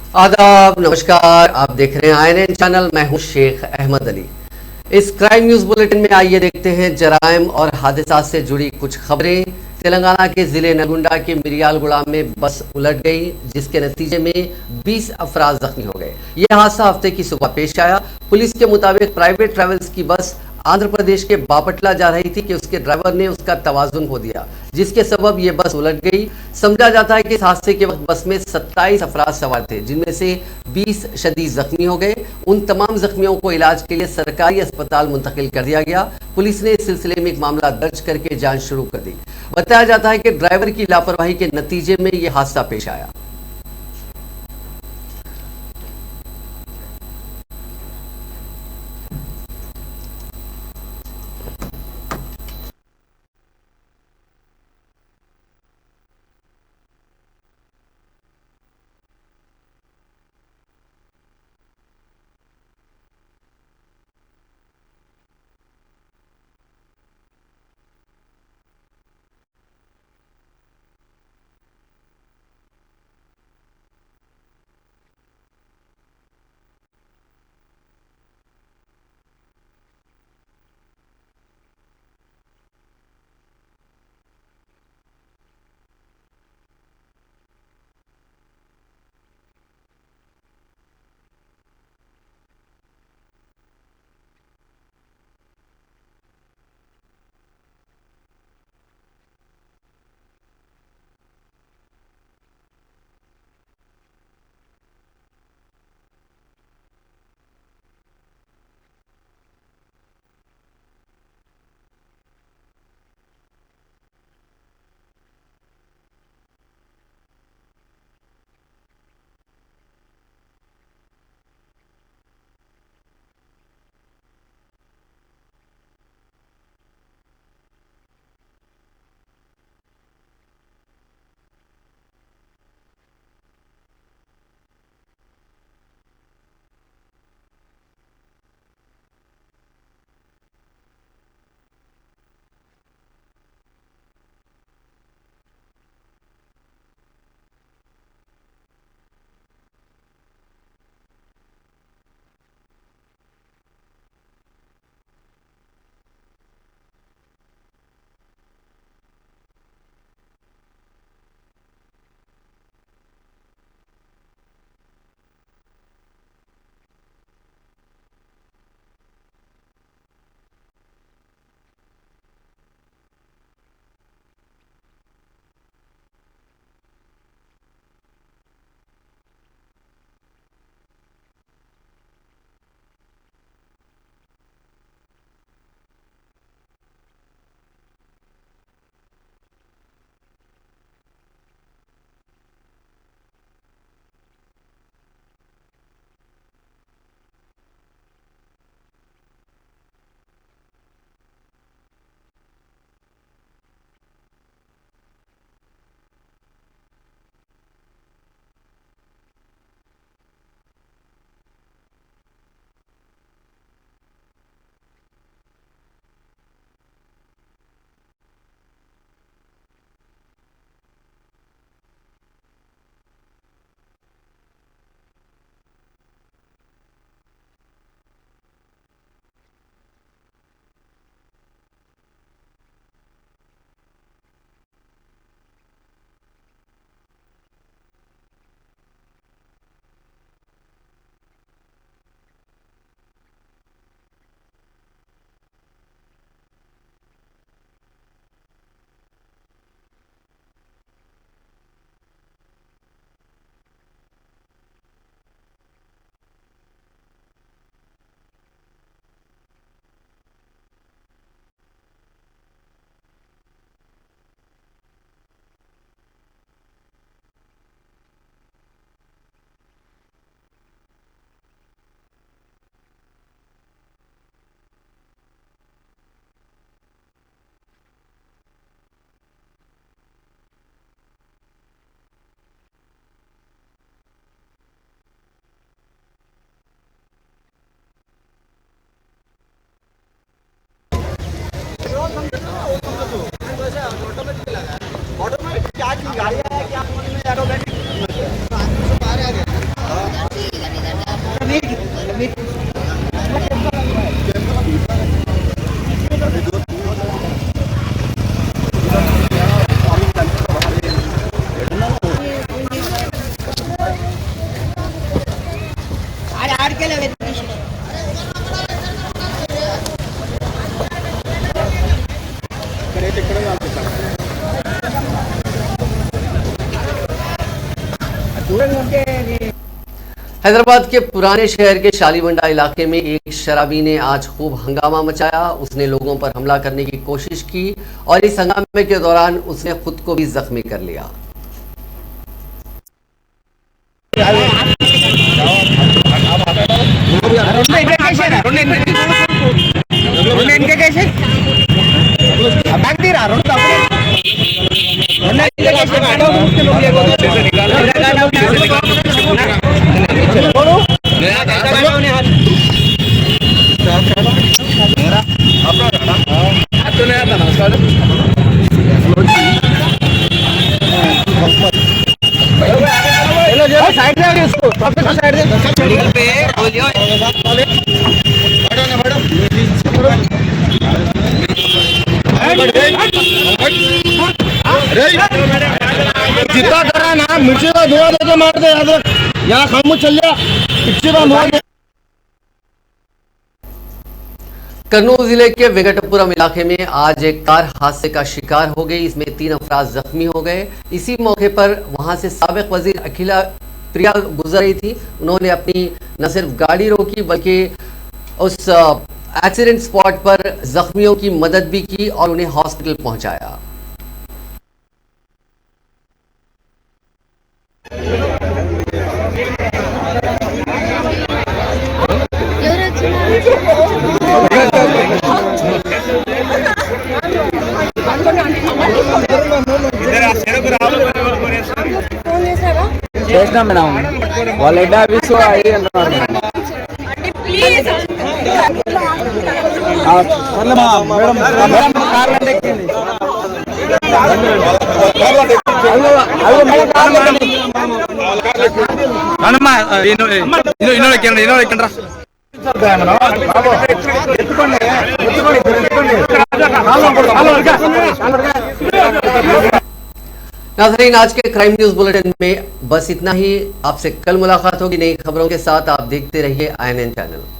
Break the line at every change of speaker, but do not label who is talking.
आदाब, नमस्कार। आप देख रहे हैं आईएनएन चैनल। मैं हूं शेख अहमद अली। इस क्राइम न्यूज बुलेटिन में आइए देखते हैं जराइम और हादसा से जुड़ी कुछ खबरें। तेलंगाना के जिले नलगुंडा के मिरियालगुड़ा में बस उलट गई, जिसके नतीजे में 20 अफराद जख्मी हो गए। यह हादसा हफ्ते की सुबह पेश आया। पुलिस के मुताबिक प्राइवेट ट्रेवल्स की बस आंध्र प्रदेश के बापटला जा रही थी कि उसके ड्राइवर ने उसका तवाजुन खो दिया, जिसके सबब ये बस उलट गई। समझा जाता है कि इस हादसे के वक्त बस में 27 अफराद सवार थे, जिनमें से 20 शदीद जख्मी हो गए। उन तमाम जख्मियों को इलाज के लिए सरकारी अस्पताल मुंतकिल कर दिया गया। पुलिस ने इस सिलसिले में एक मामला दर्ज करके जांच शुरू कर दी। बताया जाता है कि ड्राइवर की लापरवाही के नतीजे में यह हादसा पेश आया।
ऑटोमेटिक क्या की गाड़ी है कि आप ऑटोमेटिक
हैदराबाद के पुराने शहर के शालीबंडा इलाके में एक शराबी ने आज खूब हंगामा मचाया। उसने लोगों पर हमला करने की कोशिश की और इस हंगामे के दौरान उसने खुद को भी जख्मी कर लिया।
जितना कर रहा ना मिर्ची का धुआं देके मार दे याद रख, यहाँ खामोश चल जा। मिर्ची का धुआं
कन्नौज जिले के वेंकटपुरम इलाके में आज एक कार हादसे का शिकार हो गई। इसमें 3 अफराद जख्मी हो गए। इसी मौके पर वहां से साबिक वजीर अखिला प्रिया गुजर रही थी। उन्होंने अपनी न सिर्फ गाड़ी रोकी बल्कि उस एक्सीडेंट स्पॉट पर जख्मियों की मदद भी की और उन्हें हॉस्पिटल पहुंचाया। नाज़रीन, आज के क्राइम न्यूज बुलेटिन में बस इतना ही। आपसे कल मुलाकात होगी नई खबरों के साथ। आप देखते रहिए INN चैनल।